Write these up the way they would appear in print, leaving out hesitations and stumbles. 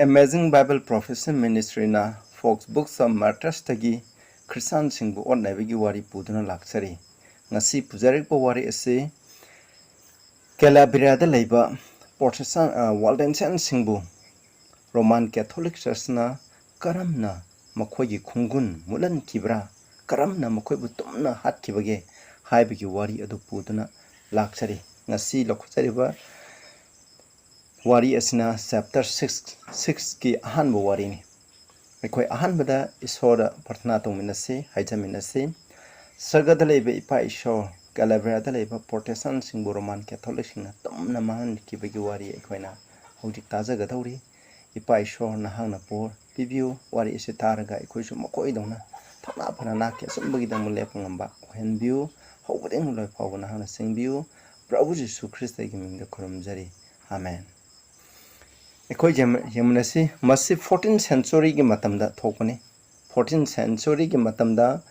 amazing Bible Prophecy Ministry na Folks Books of Martyrs tagi Christian singbu on nabigi wari puduna laksari. Ngasi pujarik po wari ase Calabria da Leiba Protestant Waldenses singbu Roman Catholic Church na karamna makoigi khungun mulan kibra karamna makoibu tumna Hatkhiba ge haibigi wari adu puduna laksari. Ngasi lokhchariba wari asina chapter 6 ki ahanba wari ni ekoi ahanbada isora partna tongminase haijaminase sargada leiba ipa isor Calabria da leiba Protestant singbu Roman Catholic singna tamna mahan kibagi wari ekoina hojik tajaga dauri ipa isor na hangna por review wari ise taraga ekoisu makoi dongna thana phana na ke sumbagi dang mulep ngamba hen view hobadeng loi pawna hangna sing view Prabhu Jesu Christ gi mingda khurumjari amen. Ekoi Yemunasi masi 14th century ki matamda thokpani 14th century ki matamda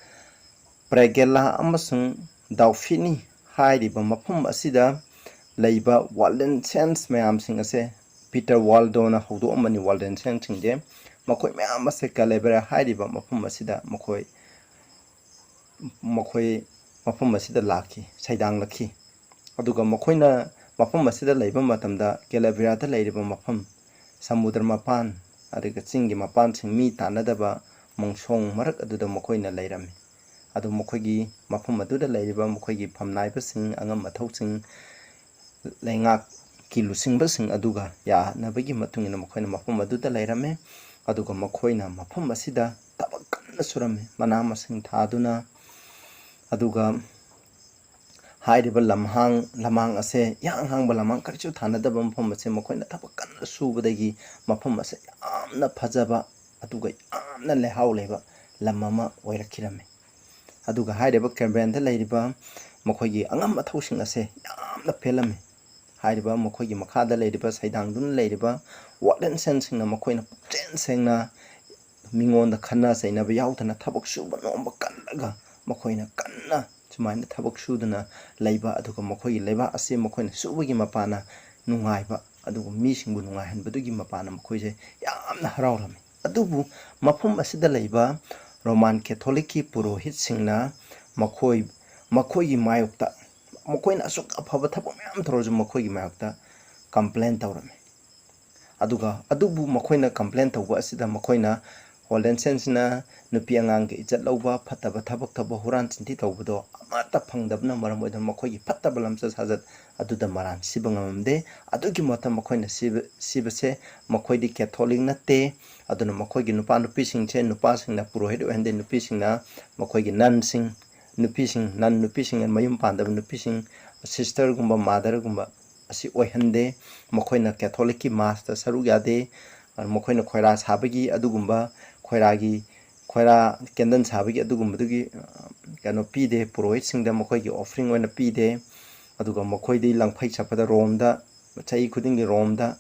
Pragela amasung Dauphiny hairiba mafum asida Leiba Waldenses mayam sing ase Peter Waldo na hodo amani Waldenses singje makoi mayam ase Calabria hairiba mafum asida makoi mafum asida laki saidang laki aduga makoina mafum asida leiba matamda Calabria da leiriba mafum samudra mapan adiga chingi mapan sing mi tanadaba mongsong marak aduda makoina leirami adu makoigi mafum aduda leiriba makoigi phamnaiba sing angam mathau sing leingak kilusing basing aduga ya nabagi matungina makoina mafum aduda leirame aduga makoina mafum asida tabak kanna surame mana masing thaduna aduga hairiba lamhang ase yang hangba lamhang karichu thanadaba mafum ase makoina tabak kanna subadagi mafum ase yamna phajaba aduga yamna lehau leba lamama oirakirame aduga hairiba Calabrian da leiriba makoigi angam mathausin ase yamna pelame hairiba makoigi makhada leiriba saidangdun leiriba Waldenses singna makoina pukchen sengna mingonda khanna sainaba yautana thabak suba nomba kannaga makoina kanna sumaina thabak suduna leiba aduga makoigi leiba ase makoina subagi mapana nungaiba aduga mi singbu nungaihanbadugi mapana makoise yamna harawrame adubu mafum asida leiba Roman Catholic ki purohit singna makoigi mayokta makoina asuk afaba thabak mayam thoroju makoigi mayokta complain tawrame aduga adubu makoina complain tawba asida makoina Waldenses na nupi angang ke ijat lauba phataba thabak thaba huran chinti tawbado amata phangdabna maram oida makoigi phataba lamsa sajat aduda maran sibangamde adugi mata makoina sibase makoidi Catholic natte aduna makoigi nupa nupi singche nupa singna purohit ohende nupi singna makoigi nun sing nupi sing nan nupi sing mayum pandaba nupi sing sister gumba mother gumba asi ohende makoina Catholic ki master saru yade makoina khoira sabagi adugumba khoira kendan sabagi adugumbadugi kano pide purohit singda makoigi offering oina pide aduga makoidi langphai chapada romda chai khudingi romda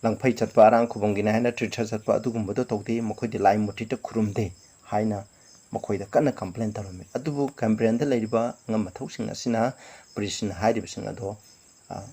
langphai chatpa arang khubongina haina tricha chatpa adugumbado tawde makoidi lai mutita khurumde haina makoida kana complain tarome adubu Calabrian da leiriba ngam mathausin asina prisin hairibsing ado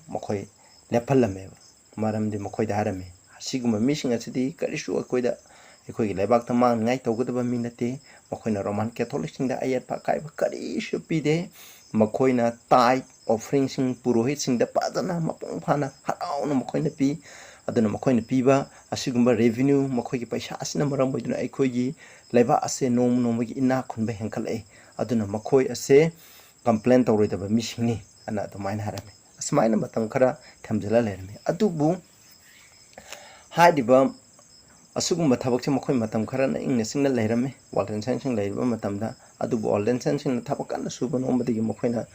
makoi lephalame maramdi makoida harame siguma mising asidi karisu akoida ekoi lebak tamang ngai tawgadaba minate makoina Roman Catholic singda ayat pa kai karisu pide makoina tai offering sing purohit singda padana mapung phana harauna makoina pi aduna makoina piba asigumba revenue makoigi paisa asina maram boiduna ekoigi leba ase nomagi ina khunba henkhale aduna makoi ase complain tawroidaba misingni ana adamaina harame asmaina matam khara thamjala lerme adubu haidiba asugumba thabakse makoi matam khara na ingna singna leirame Waldenses sing leiriba matamda adubu Waldenses sing thabakana suba nombadigi makoina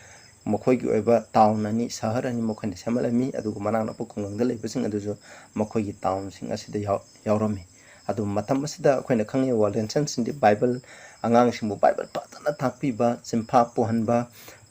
makoigi oiba town ani sahar ani makoina semalami adugu manangna pukungangda leibasing adujo makoigi town sing asida yaurami adu matam asida akoina khangi Waldenses sing di Bible angang singbu Bible patana thakpiba simpha pohanba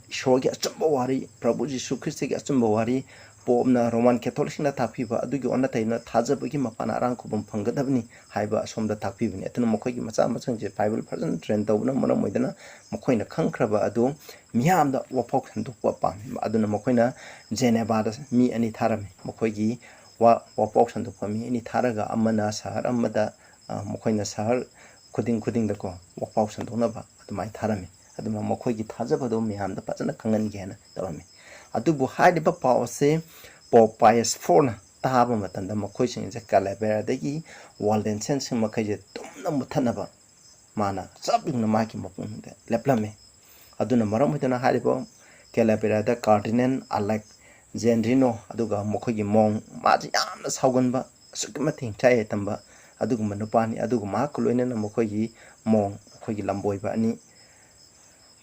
ishorgi achamba wari Prabhu Jesu Christ gi achamba wari pomna Roman Catholic sing na thakpiba adugi onna taina thajabagi mapana arang khubum phanggadabni haiba asomda thakpibani atuna makoigi macha machang je Bible version train tawna maram moidana makoina khangkhraba adu miyamda wapok handukwa pam aduna makoina Geneva da mi ani tharame makoigi ꯋꯥꯄꯥꯎ ꯁꯟꯗꯣꯛꯄ ꯃꯤ ꯑꯅꯤ ꯊꯥꯔꯒ ꯑꯃꯅ ꯁꯍꯔ ꯑꯃꯗ ꯃꯈꯣꯏꯅ ꯁꯍꯔ ꯈꯨꯗꯤꯡꯗꯀꯣ ꯋꯥꯄꯥꯎ ꯁꯟꯗꯣꯛꯅꯕ ꯑꯗꯨꯃꯥꯏꯅ ꯊꯥꯔꯝꯃꯤ ꯑꯗꯨꯅ ꯃꯈꯣꯏꯒꯤ ꯊꯥꯖꯕꯗꯣ ꯃꯌꯥꯝꯗ ꯐꯖꯅ ꯈꯪꯍꯟꯒꯦ ꯍꯥꯏꯅ ꯇꯧꯔꯝꯃꯤ ꯑꯗꯨꯕꯨ ꯍꯥꯏꯔꯤꯕ ꯄꯥꯎ ꯑꯁꯤ ꯄꯣꯞ ꯄꯥꯏꯌꯁ ꯐꯣꯔꯅ ꯇꯥꯕ ꯃꯇꯝꯗ ꯃꯈꯣꯏꯁꯤꯡꯁꯦ ꯀꯦꯂꯥꯕ꯭ꯔꯤꯌꯥꯗꯒꯤ ꯋꯥꯜꯗꯦꯟꯁꯦꯟꯁꯤꯡ ꯃꯈꯩꯁꯦ ꯇꯨꯝꯅ ꯃꯨꯠꯊꯠꯅꯕ ꯃꯥꯅ ꯆꯞ ꯌꯨꯡꯅ ꯃꯥꯒꯤ ꯃꯄꯨꯡꯗ ꯂꯦꯞꯂꯝꯃꯤ ꯑꯗꯨꯅ ꯃꯔꯝ ꯑꯣꯏꯗꯨꯅ ꯍꯥꯏꯔꯤꯕ ꯀꯦꯂꯥꯕ꯭ꯔꯤꯌꯥꯗ ꯀꯥꯔꯗꯤꯅꯦꯜ ꯑꯂꯦꯛꯖꯦꯟꯗ꯭ꯔꯤꯅꯣ ꯑꯗꯨꯒ ꯃꯈꯣꯏꯒꯤ ꯃꯣꯡ ꯃꯥꯁꯤ ꯌꯥꯝꯅ ꯁꯥꯎꯒꯟꯕ ꯑꯁꯨꯛꯀꯤ ꯃꯇꯤꯛ ꯍꯤꯡꯁꯥ ꯌꯥꯏꯇꯝꯕ ꯑꯗꯨꯒꯨꯝꯕ ꯅꯨꯄꯥꯅꯤ ꯑꯗꯨꯒ ꯃꯍꯥꯛꯀ ꯂꯣꯏꯅꯅ ꯃꯈꯣꯏꯒꯤ ꯃꯣꯡ ꯑꯩꯈꯣꯏꯒꯤ ꯂꯝꯕꯣꯏꯕ ꯑꯅꯤ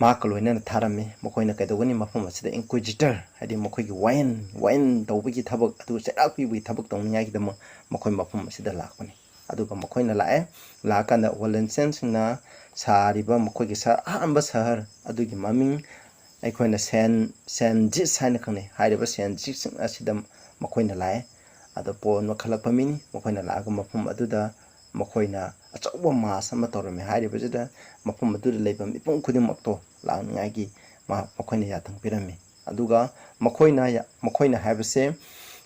ꯃꯍꯥꯛꯀ ꯂꯣꯏꯅꯅ ꯊꯥꯔꯝꯃꯤ ꯃꯈꯣꯏꯅ ꯀꯩꯗꯧꯒꯅꯤ ꯃꯐꯝ ꯑꯁꯤꯗ ꯏꯟꯀ꯭ꯋꯤꯖꯤꯇꯔ ꯍꯥꯏꯗꯤ ꯃꯈꯣꯏꯒꯤ ꯋꯥꯌꯦꯟ ꯇꯧꯕꯒꯤ ꯊꯕꯛ ꯑꯗꯨꯒ ꯆꯩꯔꯥꯛ ꯄꯤꯕꯒꯤ ꯊꯕꯛ ꯇꯧꯅꯤꯡꯉꯥꯏꯒꯤꯗꯃꯛ ꯃꯈꯣꯏ ꯃꯐꯝ ꯑꯁꯤꯗ ꯂꯥꯛꯄꯅꯤ ꯑꯗꯨꯒ ꯃꯈꯣꯏꯅ ꯂꯥꯛꯑꯀꯥꯟꯗ ꯋꯥꯜꯗꯦꯟꯁꯦꯟꯁꯤꯡꯅ ꯁꯥꯔꯤꯕ ꯃꯈꯣꯏꯒꯤ ꯑꯍꯥꯟꯕ ꯁꯍꯔ ꯑꯗꯨꯒꯤ ꯃꯃꯤꯡ ꯑꯩꯈꯣꯏꯅ ꯁꯦꯟ ꯖꯤꯁ ꯍꯥꯏꯅ ꯈꯪꯅꯩ ꯍꯥꯏꯔꯤꯕ ꯁꯦꯟ ꯖꯤꯁꯁꯤꯡ ꯑꯁꯤꯗ ꯃꯈꯣꯏꯅ ꯂꯥꯛꯑꯦ ꯑꯗꯣ ꯄꯣꯟ ꯋꯥꯈꯠꯂꯛꯄ ꯃꯤꯅꯤ ꯃꯈꯣꯏꯅ ꯂꯥꯛꯑꯒ ꯃꯐꯝ ꯑꯗꯨꯗ ꯃꯈꯣꯏꯅ ꯑꯆꯧꯕ ꯃꯥꯁ ꯑꯃ ꯇꯧꯔꯝꯃꯤ ꯍꯥꯏꯔꯤꯕꯁꯤꯗ ꯃꯐꯝ ꯑꯗꯨꯗ ꯂꯩꯕ ꯃꯤꯄꯨꯝ ꯈꯨꯗꯤꯡꯃꯛꯇꯣ ꯂꯥꯛꯅꯤꯡꯉꯥꯏꯒꯤ ꯃꯈꯣꯏꯅ ꯌꯥꯊꯪ ꯄꯤꯔꯝꯃꯤ ꯑꯗꯨꯒ ꯃꯈꯣꯏꯅ ꯍꯥꯏꯕꯁꯦ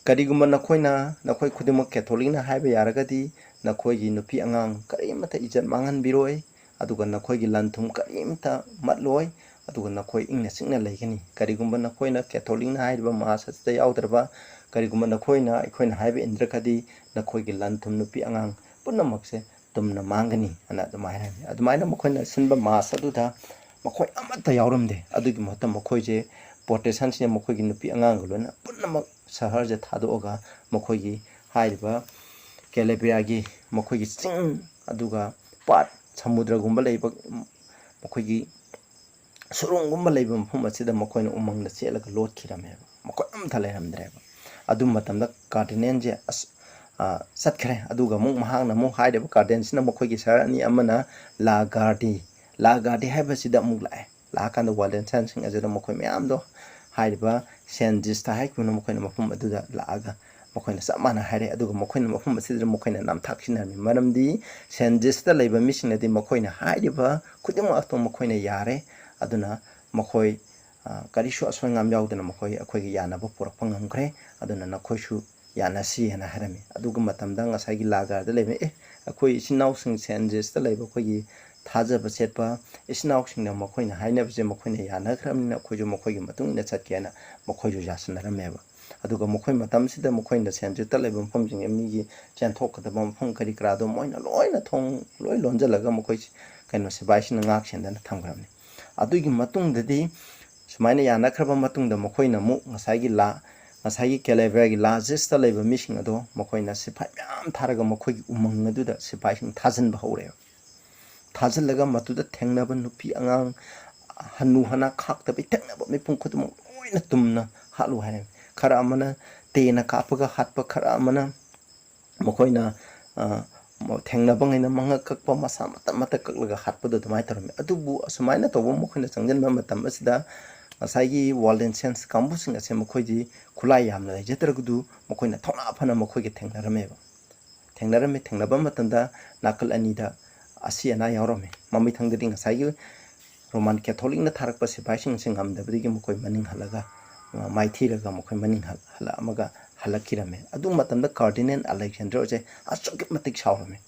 ꯀꯔꯤꯒꯨꯝꯕ ꯅꯈꯣꯏ ꯈꯨꯗꯤꯡꯃꯛ ꯀꯦꯊꯣꯂꯤꯛꯅ ꯍꯥꯏꯕ ꯌꯥꯔꯒꯗꯤ ꯅꯈꯣꯏꯒꯤ ꯅꯨꯄꯤ ꯑꯉꯥꯡ ꯀꯔꯤꯃꯠꯇ ꯏꯖꯠ ꯃꯥꯡꯍꯟꯕꯤꯔꯣꯏ ꯑꯗꯨꯒ ꯅꯈꯣꯏꯒꯤ ꯂꯟ ꯊꯨꯝ ꯀꯔꯤꯃꯠꯇ ꯃꯠꯂꯣꯏ ꯑꯗꯨꯒ ꯅꯈꯣꯏ ꯏꯪꯅ ꯆꯤꯛꯅ ꯂꯩꯒꯅꯤ ꯀꯔꯤꯒꯨꯝꯕ ꯅꯈꯣꯏꯅ ꯀꯦꯊꯣꯂꯤꯛꯅ ꯍꯥꯏꯔꯤꯕ ꯃꯥꯁ ꯑꯁꯤꯗ ꯌꯥꯎꯗ꯭ꯔꯕ ꯀꯔꯤꯒꯨꯝꯕ ꯅꯈꯣꯏꯅ ꯑꯩꯈꯣꯏꯅ ꯍꯥꯏꯕ ꯏꯟꯗ꯭ꯔꯒꯗꯤ ꯅꯈꯣꯏꯒꯤ ꯂꯟ ꯊꯨꯝ ꯅꯨꯄꯤ ꯑꯉꯥꯡ ꯄꯨꯝꯅꯃꯛꯁꯦ ꯇꯨꯝꯅ ꯃꯥꯡꯒꯅꯤ ꯍꯥꯏꯅ ꯑꯗꯨꯃꯥꯏꯅ ꯍꯥꯏꯔꯝꯃꯤ ꯑꯗꯨꯃꯥꯏꯅ ꯃꯈꯣꯏꯅ ꯁꯤꯟꯕ ꯃꯥꯁ ꯑꯗꯨꯗ ꯃꯈꯣꯏ ꯑꯃꯠꯇ ꯌꯥꯎꯔꯝꯗꯦ ꯑꯗꯨꯒꯤ ꯃꯍꯨꯠꯇ ꯃꯈꯣꯏꯁꯦ ꯄ꯭ꯔꯣꯇꯦꯁꯟꯁꯤꯅ ꯃꯈꯣꯏꯒꯤ ꯅꯨꯄꯤ ꯑꯉꯥꯡꯒ ꯂꯣꯏꯅ ꯄꯨꯝꯅꯃꯛ ꯁꯍꯔꯁꯦ ꯊꯥꯗꯣꯛꯑꯒ ꯃꯈꯣꯏꯒꯤ ꯍꯥꯏꯔꯤꯕ ꯀꯦꯂꯥꯕ꯭ꯔꯤꯌꯥꯒꯤ ꯃꯈꯣꯏꯒꯤ ꯆꯤꯡ ꯑꯗꯨꯒ ꯄꯥꯠ ꯁꯃꯨꯗ꯭ꯔꯒꯨꯝꯕ ꯂꯩꯕ ꯃꯈꯣꯏꯒꯤ ꯁꯨꯔꯣꯡꯒꯨꯝꯕ ꯂꯩꯕ ꯃꯐꯝ ꯑꯁꯤꯗ ꯃꯈꯣꯏꯅ ꯎꯃꯪꯗ ꯆꯦꯜꯂꯒ ꯂꯣꯠꯈꯤꯔꯝꯃꯦꯕ ꯃꯈꯣꯏ ꯑꯃꯠꯇ ꯂꯩꯔꯝꯗ꯭ꯔꯦꯕ ꯑꯗꯨ ꯃꯇꯝꯗ ꯀꯥꯔꯗꯤꯅꯦꯜꯁꯦ ꯆꯠꯈ꯭ꯔꯦ ꯑꯗꯨꯒ ꯃꯍꯥꯛꯅ ꯍꯥꯏꯔꯤꯕ ꯀꯥꯔꯗꯤꯅꯦꯜꯁꯤꯅ ꯃꯈꯣꯏꯒꯤ ꯁꯍꯔ ꯑꯅꯤ ꯑꯃꯅ ꯂꯥꯒꯥꯔꯗꯤ ꯍꯥꯏꯕꯁꯤꯗ ꯂꯥꯛꯑꯀꯥꯟꯗ ꯋꯥꯜꯗꯦꯟꯁꯦꯟꯁꯤꯡ ꯑꯗꯨꯗ ꯃꯈꯣꯏ ꯃꯌꯥꯝꯗꯣ ꯍꯥꯏꯔꯤꯕ ꯁꯦꯟ ꯖꯤꯁꯇ ꯍꯥꯏꯈꯤꯕꯅ ꯃꯈꯣꯏꯅ ꯃꯐꯝ ꯑꯗꯨꯗ ꯂꯥꯛꯑꯒ ꯃꯈꯣꯏꯅ ꯆꯞ ꯃꯥꯟꯅ ꯍꯥꯏꯔꯦ ꯑꯗꯨꯒ ꯃꯈꯣꯏꯅ ꯃꯐꯝ ꯑꯁꯤꯗ ꯃꯈꯣꯏꯅ ꯅꯝꯊꯥꯛ ꯁꯤꯟꯅꯔꯝꯃꯤ ꯃꯔꯝꯗꯤ ꯁꯦꯟ ꯖꯤꯁꯇ ꯂꯩꯕ ꯃꯤꯁꯤꯡꯅꯗꯤ ꯃꯈꯣꯏꯅ ꯍꯥꯏꯔꯤꯕ ꯈꯨꯗꯤꯡꯃꯛꯇꯣ ꯃꯈꯣꯏꯅ ꯌꯥꯔꯦ ꯑꯗꯨꯅ ꯃꯈꯣꯏ ꯀꯔꯤꯁꯨ ꯑꯁꯣꯏ ꯑꯉꯥꯝ ꯌꯥꯎꯗꯅ ꯑꯩꯈꯣꯏꯒꯤ ꯌꯥꯅꯕ ꯄꯨꯔꯛꯄ ꯉꯝꯈ꯭ꯔꯦ ꯑꯗꯨꯅ ꯅꯈꯣꯏꯁꯨ ꯌꯥꯅꯁꯤ ꯍꯥꯏꯅ ꯍꯥꯏꯔꯝꯃꯤ ꯑꯗꯨꯒ ꯃꯇꯝꯗ ꯉꯁꯥꯏꯒꯤ ꯂꯥꯒꯥꯔꯗ ꯂꯩꯕ ꯑꯩꯈꯣꯏ ꯏꯆꯤꯟ ꯏꯅꯥꯎꯁꯤꯡ ꯁꯦꯟ ꯖꯤꯁꯇ ꯂꯩꯕ ꯑꯩꯈꯣꯏꯒꯤ ꯊꯥꯖꯕ ꯆꯦꯠꯄ ꯏꯆꯤꯟ ꯏꯅꯥꯎꯁꯤꯡꯅ ꯃꯈꯣꯏꯅ ꯍꯥꯏꯅꯕꯁꯦ ꯃꯈꯣꯏꯅ ꯌꯥꯅꯈ꯭ꯔꯕꯅꯤꯅ ꯑꯩꯈꯣꯏꯁꯨ ꯃꯈꯣꯏꯒꯤ ꯃꯇꯨꯡ ꯏꯟꯅ ꯆꯠꯀꯦ ꯍꯥꯏꯅ ꯃꯈꯣꯏꯁꯨ ꯌꯥꯁꯤꯟꯅꯔꯝꯃꯦꯕ ꯑꯗꯨꯒ ꯃꯈꯣꯏ ꯃꯇꯝꯁꯤꯗ ꯃꯈꯣꯏꯅ ꯁꯦꯟ ꯖꯤꯁꯇ ꯂꯩꯕ ꯃꯐꯝꯁꯤꯡ ꯃꯤꯒꯤ ꯆꯦꯟꯊꯣꯛꯀꯗꯕ ꯃꯐꯝ ꯀꯔꯤ ꯀꯔꯥꯗꯣ ꯃꯣꯏꯅ ꯂꯣꯏꯅ ꯂꯣꯏ ꯂꯣꯟꯁꯤꯜꯂꯒ ꯃꯈꯣꯏ ꯁꯤꯕꯥꯏꯁꯤꯅ ꯉꯥꯛ ꯁꯦꯟꯗꯅ ꯊꯝꯈ꯭ꯔꯕꯅꯤ ꯑꯗꯨꯒꯤ ꯃꯇꯨꯡꯗꯗꯤ ꯁꯨꯃꯥꯏꯅ ꯌꯥꯅꯈ꯭ꯔꯕ ꯃꯇꯨꯡꯗ ꯃꯈꯣꯏꯅ ꯉꯁꯥꯏꯒꯤ ꯀꯦꯂꯥꯕ꯭ꯔꯤꯌꯥꯒꯤ ꯂꯥꯖꯤꯁꯇ ꯂꯩꯕ ꯃꯤꯁꯤꯡ ꯑꯗꯣ ꯃꯈꯣꯏꯅ ꯁꯤꯐꯥꯏ ꯃꯌꯥꯝ ꯊꯥꯔꯒ ꯃꯈꯣꯏꯒꯤ ꯎꯃꯪ ꯑꯗꯨꯗ ꯁꯤꯐꯥꯏꯁꯤꯡ ꯊꯥꯖꯤꯟꯕ ꯍꯧꯔꯦꯕ ꯊꯥꯖꯤꯜꯂꯒ ꯃꯗꯨꯗ ꯊꯦꯡꯅꯕ ꯅꯨꯄꯤ ꯑꯉꯥꯡ ꯍꯟꯅꯨ ꯍꯅꯥ ꯈꯥꯛꯇꯕꯤ ꯊꯦꯡꯅꯕ ꯃꯤꯄꯨꯝ ꯈꯨꯗꯤꯡꯃꯛ ꯂꯣꯏꯅ ꯇꯨꯝꯅ ꯍꯥꯠꯂꯨ ꯍꯥꯏꯔꯝꯃꯤ ꯈꯔ ꯑꯃꯅ ꯇꯦꯟꯅ ꯀꯥꯞꯄꯒ ꯍꯥꯠꯄ ꯈꯔ ꯑꯃꯅ ꯃꯈꯣꯏꯅ ꯊꯦꯡꯅꯕꯉꯩꯅ ꯃꯉꯛ ꯀꯛꯄ ꯃꯁꯥ ꯃꯇꯠ ꯀꯛꯂꯒ ꯍꯥꯠꯄꯗꯣ ꯑꯗꯨꯃꯥꯏꯅ ꯇꯧꯔꯝꯃꯤ ꯑꯗꯨꯕꯨ ꯑꯁꯨꯃꯥꯏꯅ ꯇꯧꯕ ꯃꯈꯣꯏꯅ ꯆꯪꯁꯤꯟꯕ ꯃꯇꯝ ꯑꯁꯤꯗ ꯉꯁꯥꯏꯒꯤ ꯋꯥꯜꯗꯦꯟꯁꯦꯟꯁ ꯀꯥꯡꯕꯨꯁꯤꯡ ꯑꯁꯦ ꯃꯈꯣꯏꯗꯤ ꯈꯨꯠꯂꯥꯏ ꯌꯥꯝꯅ ꯂꯩꯖꯗ꯭ꯔꯒꯗꯨ ꯃꯈꯣꯏꯅ ꯊꯧꯅꯥ ꯐꯅ ꯃꯈꯣꯏꯒ ꯊꯦꯡꯅꯕ ꯃꯇꯝꯗ ꯅꯥꯀꯜ ꯑꯅꯤꯗ ꯑꯁꯤ ꯑꯅꯥ ꯌꯥꯎꯔꯝꯃꯤ ꯃꯃꯤꯊꯪꯗꯗꯤ ꯉꯁꯥꯏꯒꯤ ꯔꯣꯃꯥꯟ ꯀꯦꯊꯣꯂꯤꯛꯅ ꯊꯥꯔꯛꯄ ꯁꯤꯐꯥꯏꯁꯤꯡꯁꯤ ꯉꯝꯗꯕꯗꯒꯤ ꯃꯈꯣꯏ ꯃꯅꯤꯡ ꯍꯜꯂꯒ ꯃꯥꯏꯊꯤꯔꯒ ꯃꯈꯣꯏ ꯃꯅꯤꯡ ꯍꯜꯂꯛꯑꯃꯒ ꯍꯜꯂꯛꯈꯤꯔꯝꯃꯤ ꯑꯗꯨ ꯃꯇꯝꯗ ꯀꯥꯔꯗꯤꯅꯦꯜ ꯑꯂꯦꯛꯖꯦꯟꯗ꯭ꯔꯁꯦ ꯑꯁꯨꯛꯀꯤ ꯃꯇꯤꯛ ꯁꯥꯎꯔꯝꯃꯤ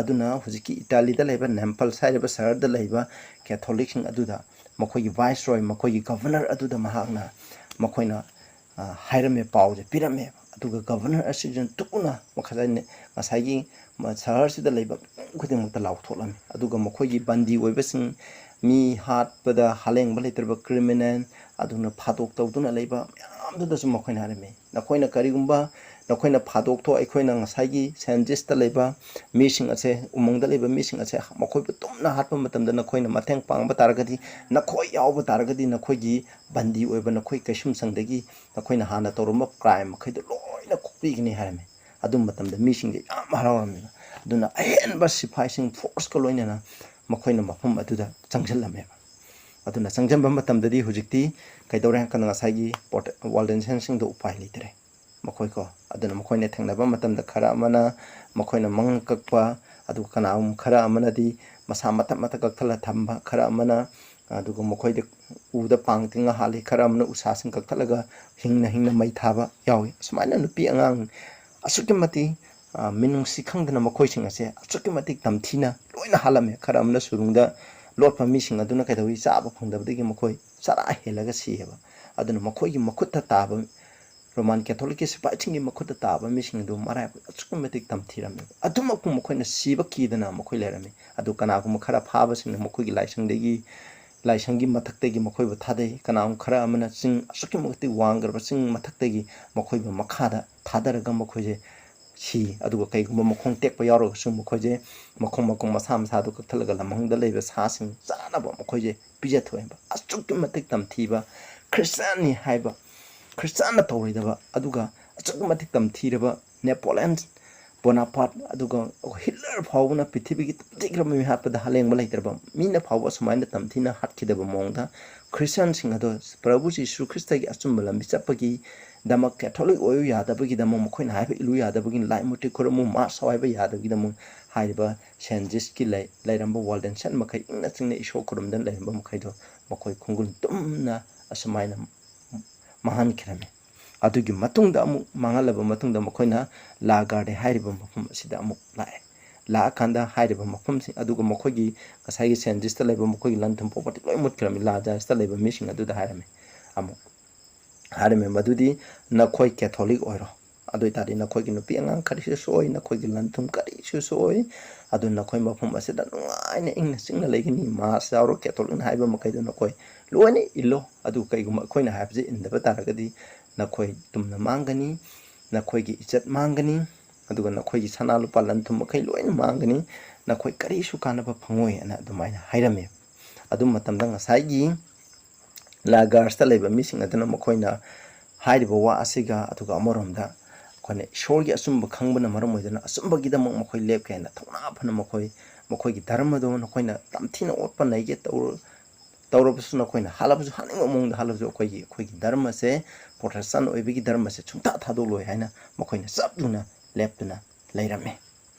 ꯑꯗꯨꯅ ꯍꯧꯖꯤꯛꯀꯤ ꯏꯇꯥꯂꯤꯗ ꯂꯩꯕ ꯅꯦꯝꯄꯜꯁ ꯍꯥꯏꯔꯤꯕ ꯁꯍꯔꯗ ꯂꯩꯕ ꯀꯦꯊꯣꯂꯤꯛꯁꯤꯡ ꯑꯗꯨꯗ ꯃꯈꯣꯏꯒꯤ ꯚꯥꯏꯁꯔꯣꯏ ꯃꯈꯣꯏꯒꯤ ꯒꯚꯔꯅꯔ ꯑꯗꯨꯗ ꯃꯈꯣꯏꯅ ꯍꯥꯏꯔꯝꯃꯦ ꯄꯥꯎꯁꯦ ꯄꯤꯔꯝꯃꯦ ꯑꯗꯨꯒ ꯒꯚꯔꯅꯔ ꯑꯁꯤꯁꯨ ꯇꯨꯅ ꯉꯁꯥꯏꯒꯤ ꯁꯍꯔꯁꯤꯗ ꯂꯩꯕ ꯃꯤꯄꯨꯝ ꯈꯨꯗꯤꯡꯃꯛꯇ ꯂꯥꯎꯊꯣꯛꯂꯝꯃꯤ ꯑꯗꯨꯒ ꯃꯈꯣꯏꯒꯤ ꯕꯟꯗꯤ ꯑꯣꯏꯕꯁꯤꯡ ꯃꯤ ꯍꯥꯠꯄꯗ ꯍꯥꯂꯦꯡꯕ ꯂꯩꯇ꯭ꯔꯕ ꯀ꯭ꯔꯤꯃꯤꯅꯦꯜ ꯑꯗꯨꯅ ꯐꯥꯗꯣꯛ ꯇꯧꯗꯨꯅ ꯂꯩꯕ ꯃꯌꯥꯝꯗꯨꯗꯁꯨ ꯃꯈꯣꯏꯅ ꯍꯥꯏꯔꯝꯃꯤ ꯅꯈꯣꯏꯅ ꯀꯔꯤꯒꯨꯝꯕ ꯅꯈꯣꯏꯅ ꯐꯥꯗꯣꯛꯊꯣꯛ ꯑꯩꯈꯣꯏꯅ ꯉꯁꯥꯏꯒꯤ ꯁꯦꯟꯖꯤꯁꯇ ꯂꯩꯕ ꯃꯤꯁꯤꯡ ꯑꯁꯦ ꯎꯃꯪꯗ ꯂꯩꯕ ꯃꯤꯁꯤꯡ ꯑꯁꯦ ꯃꯈꯣꯏꯕꯨ ꯇꯨꯝꯅ ꯍꯥꯠꯄ ꯃꯇꯝꯗ ꯅꯈꯣꯏꯅ ꯃꯇꯦꯡ ꯄꯥꯡꯕ ꯇꯥꯔꯒꯗꯤ ꯅꯈꯣꯏ ꯌꯥꯎꯕ ꯇꯥꯔꯒꯗꯤ ꯅꯈꯣꯏꯒꯤ ꯕꯟꯗꯤ ꯑꯣꯏꯕ ꯅꯈꯣꯏ ꯀꯩꯁꯨꯝꯁꯪꯗꯒꯤ ꯅꯈꯣꯏꯅ ꯍꯥꯟꯅ ꯇꯧꯔꯝꯕ ꯀ꯭ꯔꯥꯏꯝ ꯃꯈꯩꯗꯣ ꯂꯣꯏꯅ ꯀꯣꯛꯄꯤꯒꯅꯤ ꯍꯥꯏꯔꯝꯃꯤ ꯑꯗꯨ ꯃꯇꯝꯗ ꯃꯤꯁꯤꯡꯁꯦ ꯌꯥꯝ ꯍꯔꯥꯎꯔꯝꯃꯦꯕ ꯑꯗꯨꯅ ꯑꯍꯦꯟꯕ ꯁꯤꯐꯥꯏꯁꯤꯡ ꯐꯣꯔꯁꯀ ꯂꯣꯏꯅꯅ ꯃꯈꯣꯏꯅ ꯃꯐꯝ ꯑꯗꯨꯗ ꯆꯪꯁꯤꯜꯂꯝꯃꯦꯕ ꯑꯗꯨꯅ ꯆꯪꯁꯤꯟꯕ ꯃꯇꯝꯗꯗꯤ ꯍꯧꯖꯤꯛꯇꯤ ꯀꯩꯗꯧꯔꯦ ꯍꯥꯏꯔꯀꯥꯟꯗ ꯉꯁꯥꯏꯒꯤ ꯋꯥꯜꯗꯦꯟꯁꯦꯟꯁꯤꯡꯗꯣ ꯎꯄꯥꯏ ꯂꯩꯇ꯭ꯔꯦ ꯑꯗꯨꯅ ꯃꯈꯣꯏꯅ ꯊꯦꯡꯅꯕ ꯃꯇꯝꯗ ꯈꯔ ꯑꯃꯅ ꯃꯈꯣꯏꯅ ꯃꯉꯛ ꯀꯛꯄ ꯑꯗꯨꯒ ꯀꯅꯥꯒꯨꯝꯕ ꯈꯔ ꯑꯃꯅꯗꯤ ꯃꯁꯥ ꯃꯇꯠ ꯀꯛꯊꯠꯂ ꯊꯝꯕ ꯈꯔ ꯑꯃꯅ ꯑꯗꯨꯒ ꯃꯈꯣꯏꯗ ꯎꯗ ꯄꯥꯡ ꯇꯤꯡꯉ ꯍꯥꯠꯂꯤ ꯈꯔ ꯑꯃꯅ ꯎꯁꯥꯁꯤꯡ ꯀꯛꯊꯠꯂꯒ ꯍꯤꯡꯅ ꯃꯩ ꯊꯥꯕ ꯌꯥꯎꯏ ꯑꯁꯨꯃꯥꯏꯅ ꯅꯨꯄꯤ ꯑꯉꯥꯡ ꯑꯁꯨꯛꯀꯤ ꯃꯇꯤꯛ ꯃꯤꯅꯨꯡꯁꯤ ꯈꯪꯗꯅ ꯃꯈꯣꯏꯁꯤꯡ ꯑꯁꯦ ꯑꯁꯨꯛꯀꯤ ꯃꯇꯤꯛ ꯇꯝꯊꯤꯅ ꯂꯣꯏꯅ ꯍꯥꯠꯂꯝꯃꯦ ꯈꯔ ꯑꯃꯅ ꯁꯨꯔꯨꯡꯗ ꯂꯣꯠꯄ ꯃꯤꯁꯤꯡ ꯑꯗꯨꯅ ꯀꯩꯗꯧꯏ ꯆꯥꯕ ꯐꯪꯗꯕꯗꯒꯤ ꯃꯈꯣꯏ ꯆꯔꯥ ꯍꯦꯜꯂꯒ ꯁꯤꯌꯦꯕ ꯑꯗꯨꯅ ꯃꯈꯣꯏꯒꯤ ꯃꯈꯨꯠꯇ ꯇꯥꯕ ꯔꯣꯃꯥꯟ ꯀꯦꯊꯣꯂꯤꯛꯀꯤ ꯁꯤꯄꯥꯏꯁꯤꯡꯒꯤ ꯃꯈꯨꯠꯇ ꯇꯥꯕ ꯃꯤꯁꯤꯡ ꯑꯗꯨ ꯃꯔꯥꯏꯕꯛ ꯑꯁꯨꯛꯀꯤ ꯃꯇꯤꯛ ꯇꯝꯊꯤꯔꯝꯃꯦꯕ ꯑꯗꯨꯃꯛꯄꯨ ꯃꯈꯣꯏꯅ ꯁꯤꯕ ꯀꯤꯗꯅ ꯃꯈꯣꯏ ꯂꯩꯔꯝꯃꯤ ꯑꯗꯨ ꯀꯅꯥꯒꯨꯝꯕ ꯈꯔ ꯐꯥꯕꯁꯤꯡꯅ ꯃꯈꯣꯏꯒꯤ ꯂꯥꯏꯁꯪꯒꯤ ꯃꯊꯛꯇꯒꯤ ꯃꯈꯣꯏꯕꯨ ꯊꯥꯗꯩ ꯀꯅꯥꯒꯨꯝꯕ ꯈꯔ ꯑꯃꯅ ꯆꯤꯡ ꯑꯁꯨꯛꯀꯤ ꯃꯇꯤꯛ ꯋꯥꯡꯈ꯭ꯔꯕ ꯆꯤꯡ ꯃꯊꯛꯇꯒꯤ ꯃꯈꯣꯏꯕꯨ ꯃꯈꯥꯗ ꯊꯥꯗꯔꯒ ꯃꯈꯣꯏꯁꯦ ꯁꯤ ꯑꯗꯨꯒ ꯀꯩꯒꯨꯝꯕ ꯃꯈꯣꯡ ꯇꯦꯛꯄ ꯌꯥꯎꯔꯒꯁꯨ ꯃꯈꯣꯏꯁꯦ ꯃꯈꯣꯡ ꯃꯁꯥꯗꯨ ꯀꯛꯊꯠꯂꯒ ꯂꯝꯍꯥꯡꯗ ꯂꯩꯕ ꯁꯥꯁꯤꯡ ꯆꯥꯅꯕ ꯃꯈꯣꯏꯁꯦ ꯄꯤꯖꯊꯣꯛꯑꯦꯕ ꯑꯁꯨꯛꯀꯤ ꯃꯇꯤꯛ ꯇꯝꯊꯤꯕ ꯈ꯭ꯔꯤꯁꯇꯥꯟꯅꯤ ꯍꯥꯏꯕ ꯈ꯭ꯔꯤꯁꯇꯥꯟꯅ ꯇꯧꯔꯣꯏꯗꯕ ꯑꯗꯨꯒ ꯑꯁꯨꯛꯀꯤ ꯃꯇꯤꯛ ꯇꯝꯊꯤꯔꯕ ꯅꯦꯄꯣꯂꯤꯌꯟ ꯕꯣꯅꯥꯄꯥꯔꯠ ꯑꯗꯨꯒ ꯍꯤꯠꯂꯔ ꯐꯥꯎꯕꯅ ꯄ꯭ꯔꯤꯊꯤꯕꯤꯒꯤ ꯇꯝꯊꯤꯈ꯭ꯔꯕ ꯃꯤ ꯍꯥꯠꯄꯗ ꯍꯥꯂꯦꯡꯕ ꯂꯩꯇ꯭ꯔꯕ ꯃꯤꯅ ꯐꯥꯎꯕ ꯑꯁꯨꯃꯥꯏꯅ ꯇꯝꯊꯤꯅ ꯍꯥꯠꯈꯤꯗꯕ ꯃꯑꯣꯡꯗ ꯈ꯭ꯔꯤꯁꯇꯤꯌꯥꯟꯁꯤꯡ ꯑꯗꯣ ꯄ꯭ꯔꯚꯨ ꯖꯤꯁꯨ ꯈ꯭ꯔꯤꯁꯇꯒꯤ ꯑꯆꯨꯝꯕ ꯂꯝꯕꯤ ꯆꯠꯄꯒꯤꯗꯃꯛ ꯀꯦꯊꯣꯂꯤꯛ ꯑꯣꯏꯌꯨ ꯌꯥꯗꯕꯒꯤꯗꯃꯛ ꯃꯈꯣꯏꯅ ꯍꯥꯏꯕ ꯏꯜꯂꯨ ꯌꯥꯗꯕꯒꯤ ꯂꯥꯏ ꯃꯨꯔꯇꯤ ꯈꯨꯔꯨꯝꯃꯨ ꯃꯥꯁ ꯍꯥꯏꯕ ꯌꯥꯗꯕꯒꯤꯗꯃꯛ ꯍꯥꯏꯔꯤꯕ ꯁꯦꯟ ꯖꯤꯁꯀꯤ ꯂꯩꯔꯝꯕ ꯋꯥꯜꯗꯦꯟꯁꯦꯟ ꯃꯈꯩ ꯏꯪꯅ ꯆꯤꯡꯅ ꯏꯁꯣꯔ ꯈꯨꯔꯨꯝꯗꯅ ꯂꯩꯔꯝꯕ ꯃꯈꯩꯗꯣ ꯃꯈꯣꯏ ꯈꯣꯡꯒꯨꯜ ꯇꯨꯝꯅ ꯑꯁꯨꯃꯥꯏꯅ ꯃꯥꯡꯍꯟꯈꯤꯔꯝꯃꯤ ꯑꯗꯨꯒꯤ ꯃꯇꯨꯡꯗ ꯑꯃꯨꯛ ꯃꯥꯡꯍꯜꯂꯕ ꯃꯇꯨꯡꯗ ꯃꯈꯣꯏꯅ ꯂꯥ ꯒꯥꯔꯗꯦ ꯍꯥꯏꯔꯤꯕ ꯃꯐꯝ ꯑꯁꯤꯗ ꯑꯃꯨꯛ ꯂꯥꯛꯑꯦ ꯂꯥꯛꯑꯀꯥꯟꯗ ꯍꯥꯏꯔꯤꯕ ꯃꯐꯝꯁꯤꯡ ꯑꯗꯨꯒ ꯃꯈꯣꯏꯒꯤ ꯉꯁꯥꯏꯒꯤ ꯁꯦꯟꯖꯤꯁꯇ ꯂꯩꯕ ꯃꯈꯣꯏꯒꯤ ꯂꯟ ꯊꯨꯝ ꯄ꯭ꯔꯣꯄꯔꯇꯤ ꯂꯣꯏ ꯃꯨꯠꯈ꯭ꯔꯃꯤ ꯂꯥ ꯖꯥꯔꯖꯇ ꯂꯩꯕ ꯃꯤꯁꯤꯡ ꯑꯗꯨꯗ ꯍꯥꯏꯔꯝꯃꯤ ꯑꯃꯨꯛ ꯍꯥꯏꯔꯝꯃꯤ ꯃꯗꯨꯗꯤ ꯅꯈꯣꯏ ꯀꯦꯊꯣꯂꯤꯛ ꯑꯣꯏꯔꯣ ꯑꯗꯨ ꯑꯣꯏꯇꯥꯔꯗꯤ ꯅꯈꯣꯏꯒꯤ ꯅꯨꯄꯤ ꯑꯉꯥꯡ ꯀꯔꯤꯁꯨ ꯁꯣꯛꯑꯣꯏ ꯅꯈꯣꯏꯒꯤ ꯂꯟ ꯊꯨꯝ ꯀꯔꯤꯁꯨ ꯁꯣꯛꯑꯣꯏ ꯑꯗꯨ ꯅꯈꯣꯏ ꯃꯐꯝ ꯑꯁꯤꯗ ꯅꯨꯡꯉꯥꯏꯅ ꯏꯪꯅ ꯆꯤꯡꯅ ꯂꯩꯒꯅꯤ ꯃꯥꯁ ꯌꯥꯎꯔꯣ ꯀꯦꯊꯣꯂꯤꯛꯅ ꯍꯥꯏꯕ ꯃꯈꯩꯗꯣ ꯅꯈꯣꯏ ꯂꯣꯏꯅ ꯏꯜꯂꯣ ꯑꯗꯨ ꯀꯩꯒꯨꯝꯕ ꯑꯩꯈꯣꯏꯅ ꯍꯥꯏꯕꯁꯦ ꯏꯟꯗꯕ ꯇꯥꯔꯒꯗꯤ ꯅꯈꯣꯏ ꯇꯨꯝꯅ ꯃꯥꯡꯒꯅꯤ ꯅꯈꯣꯏꯒꯤ ꯏꯖꯠ ꯃꯥꯡꯒꯅꯤ ꯑꯗꯨꯒ ꯅꯈꯣꯏꯒꯤ ꯁꯅꯥ ꯂꯨꯄꯥ ꯂꯟ ꯊꯨꯝ ꯃꯈꯩ ꯂꯣꯏꯅ ꯃꯥꯡꯒꯅꯤ ꯅꯈꯣꯏ ꯀꯔꯤꯁꯨ ꯀꯥꯟꯅꯕ ꯐꯪꯉꯣꯏ ꯑꯅ ꯑꯗꯨꯃꯥꯏꯅ ꯍꯥꯏꯔꯝꯃꯦ ꯑꯗꯨ ꯃꯇꯝꯗ ꯉꯁꯥꯏꯒꯤ ꯂꯥꯒꯥꯔꯁꯇ ꯂꯩꯕ ꯃꯤꯁꯤꯡ ꯑꯗꯨꯅ ꯃꯈꯣꯏꯅ ꯍꯥꯏꯔꯤꯕ ꯋꯥ ꯑꯁꯤꯒ ꯑꯗꯨꯒ ꯑꯃꯔꯣꯝꯗ ꯑꯩꯈꯣꯏꯅ ꯏꯁꯣꯔꯒꯤ ꯑꯆꯨꯝꯕ ꯈꯪꯕꯅ ꯃꯔꯝ ꯑꯣꯏꯗꯨꯅ ꯑꯆꯨꯝꯕꯒꯤꯗꯃꯛ ꯃꯈꯣꯏ ꯂꯦꯞꯀꯦ ꯍꯥꯏꯅ ꯊꯧꯅꯥ ꯐꯅ ꯃꯈꯣꯏꯒꯤ ꯙꯔꯃꯗꯣ ꯅꯈꯣꯏꯅ ꯇꯝꯊꯤꯅ ꯑꯣꯠꯄ ꯅꯩꯒꯦ ꯇꯧꯔꯕꯁꯨ ꯅꯈꯣꯏꯅ ꯍꯥꯠꯂꯕꯁꯨ ꯍꯥꯠꯅꯤꯡꯕ ꯃꯑꯣꯡꯗ ꯍꯥꯠꯂꯕꯁꯨ ꯑꯩꯈꯣꯏꯒꯤ ꯙꯔꯃꯁꯦ ꯄ꯭ꯔꯣꯇꯦꯁꯇꯟ ꯑꯣꯏꯕꯒꯤ ꯙꯔꯃꯁꯦ ꯁꯨꯡꯊꯥ ꯊꯥꯗꯣꯛꯂꯣꯏ ꯍꯥꯏꯅ ꯃꯈꯣꯏꯅ ꯆꯞ ꯌꯨꯡꯅ ꯂꯦꯞꯇꯨꯅ ꯂꯩꯔꯝꯃꯤ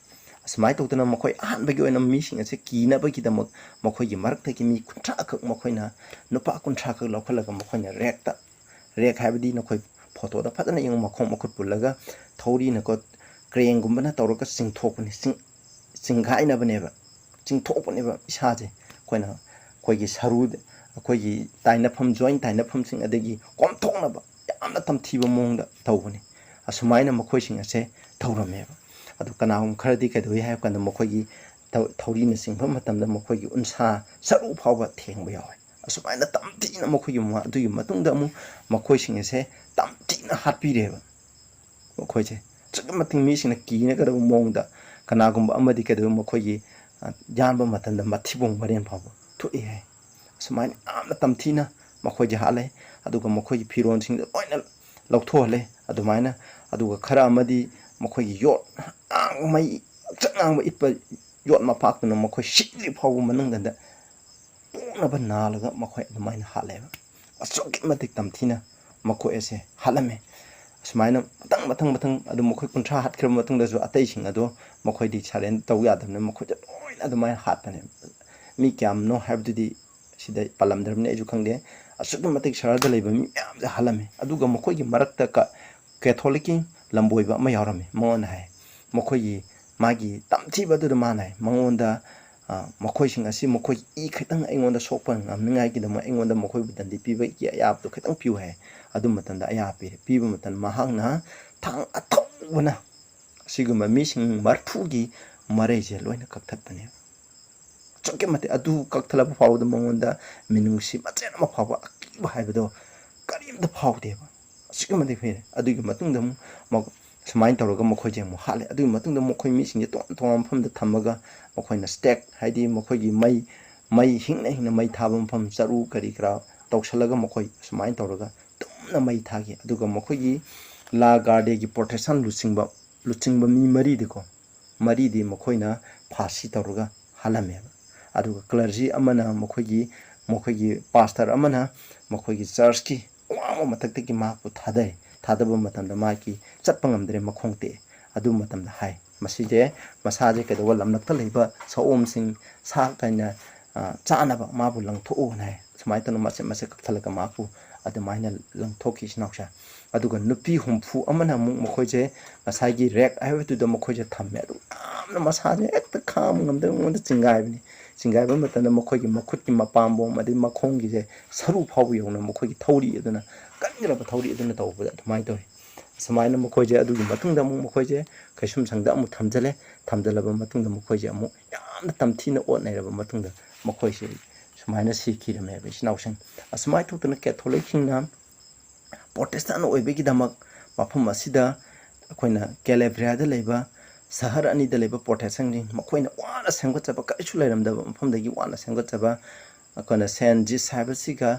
ꯑꯁꯨꯃꯥꯏꯅ ꯇꯧꯗꯅ ꯃꯈꯣꯏ ꯑꯍꯥꯟꯕꯒꯤ ꯑꯣꯏꯅ ꯃꯤꯁꯤꯡ ꯑꯁꯦ ꯀꯤꯅꯕꯒꯤꯗꯃꯛ ꯃꯈꯣꯏꯒꯤ ꯃꯔꯛꯇꯒꯤ ꯃꯤ 30ꯈꯛ ꯃꯈꯣꯏꯅ ꯅꯨꯄꯥ 30ꯈꯛ ꯂꯧꯈꯠꯂꯒ ꯃꯈꯣꯏꯅ ꯔꯦꯛ ꯍꯥꯏꯕꯗꯤ ꯅꯈꯣꯏ ꯐꯣꯇꯣꯗ ꯐꯖꯅ ꯌꯦꯡꯉꯨ ꯃꯈꯣꯡ ꯃꯈꯨꯠ ꯄꯨꯜꯂꯒ ꯊꯧꯔꯤꯅꯀꯣ ꯀ꯭ꯔꯦꯟꯒꯨꯝꯕꯅ ꯇꯧꯔꯒ ꯆꯤꯡꯊꯣꯛꯄꯅꯤ ꯆꯤꯡꯈꯥꯏꯅꯕꯅꯦꯕ ꯆꯤꯡꯊꯣꯛꯄꯅꯦꯕ ꯏꯁꯥꯁꯦ ꯑꯩꯈꯣꯏꯒꯤ ꯁꯔꯨꯗ ꯑꯩꯈꯣꯏꯒꯤ ꯇꯥꯏꯅꯐꯝ ꯖꯣꯏꯟ ꯇꯥꯏꯅꯐꯝꯁꯤꯡ ꯑꯗꯒꯤ ꯀꯣꯝꯊꯣꯛꯅꯕ ꯌꯥꯝꯅ ꯇꯝꯊꯤꯕ ꯃꯑꯣꯡꯗ ꯇꯧꯕꯅꯤ ꯑꯁꯨꯃꯥꯏꯅ ꯃꯈꯣꯏꯁꯤꯡ ꯑꯁꯦ ꯇꯧꯔꯝꯃꯦꯕ ꯑꯗꯨ ꯀꯅꯥꯒꯨꯝꯕ ꯈꯔꯗꯤ ꯀꯩꯗꯧꯏ ꯍꯥꯏꯕ ꯀꯥꯟꯗ ꯃꯈꯣꯏꯒꯤ ꯊꯧꯔꯤꯅ ꯆꯤꯡꯕ ꯃꯇꯝꯗ ꯃꯈꯣꯏꯒꯤ ꯎꯟꯁꯥ ꯁꯔꯨ ꯐꯥꯎꯕ ꯊꯦꯡꯕ ꯌꯥꯎꯋꯤ ꯑꯁꯨꯃꯥꯏꯅ ꯇꯝꯊꯤꯅ ꯑꯗꯨꯒꯤ ꯃꯇꯨꯡꯗ ꯑꯃꯨꯛ ꯃꯈꯣꯏꯁꯤꯡ ꯑꯁꯦ ꯇꯝꯊꯤꯅ ꯍꯥꯠꯄꯤꯔꯦꯕ ꯃꯈꯣꯏꯁꯦ ꯑꯁꯨꯛꯀꯤ ꯃꯇꯤꯛ ꯃꯤꯁꯤꯡꯅ ꯀꯤꯅꯒꯗꯕ ꯃꯑꯣꯡꯗ ꯀꯅꯥꯒꯨꯝꯕ ꯑꯃꯗꯤ ꯀꯩꯗꯧꯏ ꯃꯈꯣꯏꯒꯤ ꯌꯥꯟꯕ ꯃꯇꯝꯗ ꯃꯊꯤꯕꯣꯡ ꯃꯔꯦꯟ ꯐꯥꯎꯕ ꯊꯣꯛꯏ ꯍꯥꯏ ꯑꯁꯨꯃꯥꯏꯅ ꯌꯥꯝꯅ ꯇꯝꯊꯤꯅ ꯃꯈꯣꯏꯁꯦ ꯍꯥꯠꯂꯦ ꯑꯗꯨꯒ ꯃꯈꯣꯏꯒꯤ ꯐꯤꯔꯣꯟꯁꯤꯡꯗ ꯂꯣꯏꯅ ꯂꯧꯊꯣꯛꯍꯜꯂꯦ ꯑꯗꯨꯃꯥꯏꯅ ꯑꯗꯨꯒ ꯈꯔ ꯑꯃꯗꯤ ꯃꯈꯣꯏꯒꯤ ꯌꯣꯠ ꯃꯩ ꯉꯥꯡꯕ ꯏꯠꯄ ꯌꯣꯠ ꯃꯄꯥꯛꯇꯨꯅ ꯃꯈꯣꯏ ꯁꯤꯗ꯭ꯔꯤ ꯐꯥꯎꯕ ꯃꯅꯨꯡꯗ ꯄꯣꯛꯅꯕ ꯅꯥꯜꯂꯒ ꯃꯈꯣꯏ ꯑꯗꯨꯃꯥꯏꯅ ꯍꯥꯠꯂꯦꯕ ꯑꯁꯨꯛꯀꯤ ꯃꯇꯤꯛ ꯇꯝꯊꯤꯅ ꯃꯈꯣꯏ ꯑꯁꯦ ꯍꯥꯠꯂꯝꯃꯦ ꯑꯁꯨꯃꯥꯏꯅ ꯃꯊꯪ ꯑꯗꯨ ꯃꯈꯣꯏ 30 ꯍꯥꯠꯈ꯭ꯔꯕ ꯃꯇꯨꯡꯗꯁꯨ ꯑꯇꯩꯁꯤꯡ ꯑꯗꯣ ꯃꯈꯣꯏꯗꯤ ꯁꯔꯦꯟꯗꯔ ꯇꯧ ꯌꯥꯗꯕꯅꯤꯅ ꯃꯈꯣꯏꯗ ꯂꯣꯏꯅ ꯑꯗꯨꯃꯥꯏꯅ ꯍꯥꯠꯄꯅꯦ ꯃꯤ ꯀꯌꯥꯝꯅꯣ ꯍꯥꯏꯕꯗꯨꯗꯤ ꯁꯤꯗ ꯄꯜꯂꯝꯗ꯭ꯔꯕꯅꯤ ꯑꯩꯁꯨ ꯈꯪꯗꯦ ꯑꯁꯨꯛꯀꯤ ꯃꯇꯤꯛ ꯁꯍꯔꯗ ꯂꯩꯕ ꯃꯤ ꯃꯌꯥꯝꯁꯦ ꯍꯥꯠꯂꯝꯃꯤ ꯑꯗꯨꯒ ꯃꯈꯣꯏꯒꯤ ꯃꯔꯛꯇ ꯀꯦꯊꯣꯂꯤꯛꯀꯤ ꯂꯝꯕꯣꯏꯕ ꯑꯃ ꯌꯥꯎꯔꯝꯃꯤ ꯃꯉꯣꯟꯗ ꯍꯥꯏ ꯃꯈꯣꯏꯒꯤ ꯃꯥꯒꯤ ꯇꯝꯊꯤꯕꯗꯨꯗ ꯃꯥꯅ ꯍꯥꯏ ꯃꯉꯣꯟꯗ ꯃꯈꯣꯏꯁꯤꯡ ꯑꯁꯤ ꯃꯈꯣꯏ ꯏ ꯈꯤꯇꯪ ꯑꯩꯉꯣꯟꯗ ꯁꯣꯛꯄ ꯉꯝꯅꯤꯡꯉꯥꯏꯒꯤꯗꯃꯛ ꯑꯩꯉꯣꯟꯗ ꯃꯈꯣꯏꯕꯨ ꯗꯟꯗꯤ ꯄꯤꯕꯒꯤ ꯑꯌꯥꯕꯗꯣ ꯈꯤꯇꯪ ꯄꯤꯌꯨ ꯍꯥꯏ ꯑꯗꯨ ꯃꯇꯝꯗ ꯑꯌꯥꯕ ꯄꯤꯕ ꯃꯇꯝꯗ ꯃꯍꯥꯛꯅ ꯊꯥꯡ ꯑꯊꯧꯕꯅ ꯑꯁꯤꯒꯨꯝꯕ ꯃꯤꯁꯤꯡ 40ꯒꯤ ꯃꯔꯩꯁꯦ ꯂꯣꯏꯅ ꯀꯛꯊꯠꯄꯅꯦꯕ ꯑꯁꯨꯛꯀꯤ ꯃꯇꯤꯛ ꯑꯗꯨ ꯀꯛꯊꯠꯂꯕ ꯐꯥꯎꯕꯗ ꯃꯉꯣꯟꯗ ꯃꯤꯅꯨꯡꯁꯤ ꯃꯆꯦꯠ ꯑꯃ ꯐꯥꯎꯕ ꯑꯀꯤꯕ ꯍꯥꯏꯕꯗꯣ ꯀꯔꯤꯝꯇ ꯐꯥꯎꯗꯦꯕ ꯑꯁꯨꯛꯀꯤ ꯃꯇꯤꯛ ꯐꯩ ꯑꯗꯨꯒꯤ ꯃꯇꯨꯡꯗ ꯑꯃꯨꯛ ꯁꯨꯃꯥꯏꯅ ꯇꯧꯔꯒ ꯃꯈꯣꯏꯁꯦ ꯑꯃꯨꯛ ꯍꯥꯠꯂꯦ ꯑꯗꯨꯒꯤ ꯃꯇꯨꯡꯗ ꯃꯈꯣꯏ ꯃꯤꯁꯤꯡꯁꯦ ꯇꯣꯉꯥꯟ ꯇꯣꯉꯥꯟꯕ ꯃꯐꯝꯗ ꯊꯝꯃꯒ ꯃꯈꯣꯏꯅ ꯁ꯭ꯇꯦꯛ ꯍꯥꯏꯗꯤ ꯃꯈꯣꯏꯒꯤ ꯃꯩ ꯍꯤꯡꯅ ꯃꯩ ꯊꯥꯕ ꯃꯐꯝ ꯆꯔꯨ ꯀꯔꯤ ꯀꯔꯥ ꯇꯧꯁꯜꯂꯒ ꯃꯈꯣꯏ ꯁꯨꯃꯥꯏꯅ ꯇꯧꯔꯒ ꯇꯨꯝꯅ ꯃꯩ ꯊꯥꯈꯤ ꯑꯗꯨꯒ ꯃꯈꯣꯏꯒꯤ ꯂꯥ ꯒꯥꯔꯗꯦꯒꯤ ꯄ꯭ꯔꯣꯇꯦꯁꯟ ꯂꯨꯆꯤꯡꯕ ꯃꯤ ꯃꯔꯤꯗꯤ ꯃꯈꯣꯏꯅ ꯐꯥꯁꯤ ꯇꯧꯔꯒ ꯍꯥꯠꯂꯝꯃꯦꯕ ꯑꯗꯨꯒ ꯀ꯭ꯂꯔꯖꯤ ꯑꯃꯅ ꯃꯈꯣꯏꯒꯤ ꯄꯥꯁꯇꯔ ꯑꯃꯅ ꯃꯈꯣꯏꯒꯤ ꯆꯔꯆꯀꯤ ꯑꯋꯥꯡꯕ ꯃꯊꯛꯇꯒꯤ ꯃꯍꯥꯛꯄꯨ ꯊꯥꯗꯕ ꯃꯇꯝꯗ ꯃꯥꯒꯤ ꯆꯠꯄ ꯉꯝꯗ꯭ꯔꯦ ꯃꯈꯣꯡ ꯇꯦꯛꯑꯦ ꯑꯗꯨ ꯃꯇꯝꯗ ꯍꯥꯏ ꯃꯁꯤꯁꯦ ꯃꯁꯥꯁꯦ ꯀꯩꯗꯧꯕ ꯂꯝꯂꯛꯇ ꯂꯩꯕ ꯁꯑꯣꯝꯁꯤꯡ ꯁꯥ ꯀꯩꯅ चानब माबु लंथोउ नाय समाइतन मसे मसे कथलक मापु अदमाइना लंथोकी सिनाउसा अदुगा नुपी हुमफु अमना मु मखोइजे ngसाइगी रेक आइबतुदा मखोइजे थम्मे अदु यामना मसाजे एकत खाम ngमदे मोंद चिंगाइबनी चिंगाइबा मतन मखोइगी मखुटकी मपामबो मदि मखोंगी जे सरु फाउ यौना मखोइगी थौरी अदुना कन्गिरब थौरी अदुना तौबदा अदमाइ तौइ समाइना मखोइजे अदुगी मतुंगदा मु मखोइजे कैसुम संगदा अमु थमजले थमजलब मतुंगदा मखोइजे अमु यामना तमथीना ओतनाइरब मतुंगदा मखोइसे सुमाइना सिखिरमे बेसिनाउसन असमाइ तुतना कैथोलिकसिंगना प्रोटेस्टेंट ओइबेगिदमक मफम असिदा अखोइना कैलेब्रियादा लेबा शहर अनिदा लेबा प्रोटेस्टेंट मखोइना वाना सेंगतबा कइसु लेरमदबा मफमदगी वाना सेंगतबा अखोइना सेंट जिस हाइबसिगा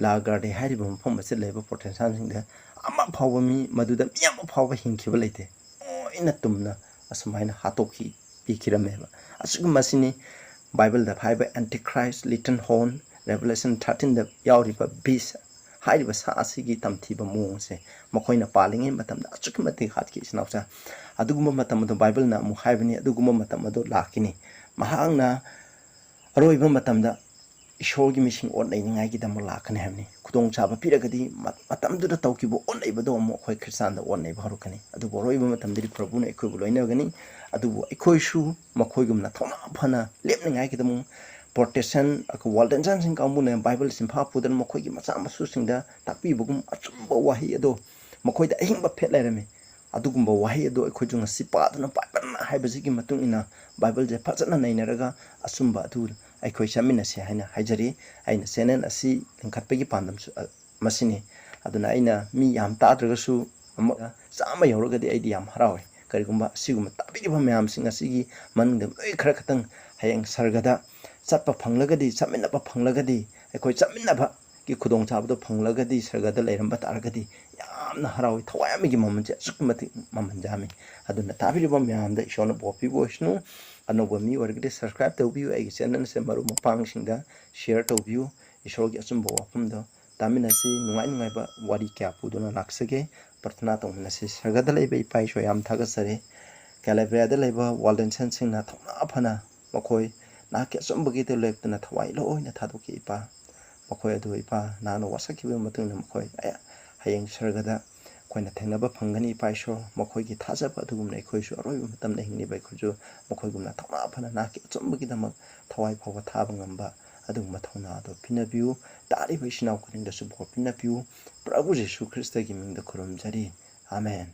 लागार्डे हाइरिबा मफम असे लेबा प्रोटेस्टेंट सिंगदा अमा फावबा मी मदुदा मियाम फावबा हिंखिबा लेते ओइना तुमना असमाइना हातोकी पिखिरमेबा असुगमसिनी बाइबल दा फाइबा एंटीक्राइस्ट लिटन हॉर्न रेवलेशन 13 दा यावरिबा बीस हाइरिबा सासिगी तमथीबा मोंगसे मखोइना पालिंगे मतमदा अचुकमति हातकी स्नाउसा अदुगुम मतमदो बाइबल ना मु हाइबनी अदुगुम मतमदो लाकिनी महांगना अरोइबा मतमदा ईश्वरगी मिसिंग ओन लेनिंगाइगी दम लाखने हमनी खुदोंग चाबा पिरगदी मतमदुदा तौकिबो ओन लेबदो अमो खोइ ख्रिस्तानदा ओन लेबा हरुकनी अदुबो अरोइबा मतमदि प्रभुना एखोइबो लोइनगनी अदुबो एखोइसु मखोइगुमना थौना फना लेपनिंगाइगी दम प्रोटेस्टेंट अक वाल्डेंसेस सिंग कामुने बाइबल सिंफा पुदन मखोइगी मचा मसु सिंगदा ताकपिबगुम अचुंबा वाही अदो मखोइदा अहिंबा फेट लेरमे अदुगुम्बा वाही अदो एखोइजु ngasi पादना बाइबल हाइबजिगी मतुंग इना बाइबल जे फजना नैनरगा असुंबा अदु अखोइ चामिनसे हाइना हाइजरी आइना चैनल असि लिंखटपगी पांदम मसिनी अदुना आइना मी याम ताद्रगसु चामा यौरगदी आइदी याम हरावे करिगुम्बा असिगुम्बा ताबिरिबा म्याम सिंग असिगी मनदे लोइ खरा खतंग हयंग सरगदा चटपा फंगलगदी चमिनबा फंगलगदी अखोइ चमिनबा की खुदोंग चाबदो फंगलगदी सरगदा लेरंबा तारगदी यामना हरावे थवायामिगी ममनजे असुकमति ममनजामी अदुना ताबिरिबा म्यामदा इशोना बोपिबो इसनु अनोबा मी वर्गदे सब्सक्राइब तौबियु आइगी चैनल से मरु मपांग सिंगदा शेयर तौबियु इशोरगी अचुंबा वाफमदो तामिनसी नुंगाइ नुंगाइबा वारी क्या पुदुना लाक्सगे प्रार्थना तौमिनसी सरगदा लेबा इपा इशो याम थागसरे कैलेब्रियादा लेबा वाल्डेंसेस सिंगना थौना फना मखोइ नाके असुंबगी तो लेपतना थवाइ लोइना थादोकी इपा मखोइ अदु इपा नानो वासकिबा मतुंगना मखोइ हयंग सरगदा खोइना थेंगनबा फंगनी इपा इशो मखोइगी थाजबा अदुगुमना इखोइसु अरोइबा मतमना हिंगनिबा इखोजु मखोइगुमना थौना फना नाके असुंबगीदमक थवाइ फावबा थाबा ngamba अदुगुम्बा थौना अदो पिनबियु तारिबा इसिनाउ खुनिंगदसु भोर पिनबियु प्रभु येशू ख्रिस्ट की मिंगदा खुरुमजरी आमेन।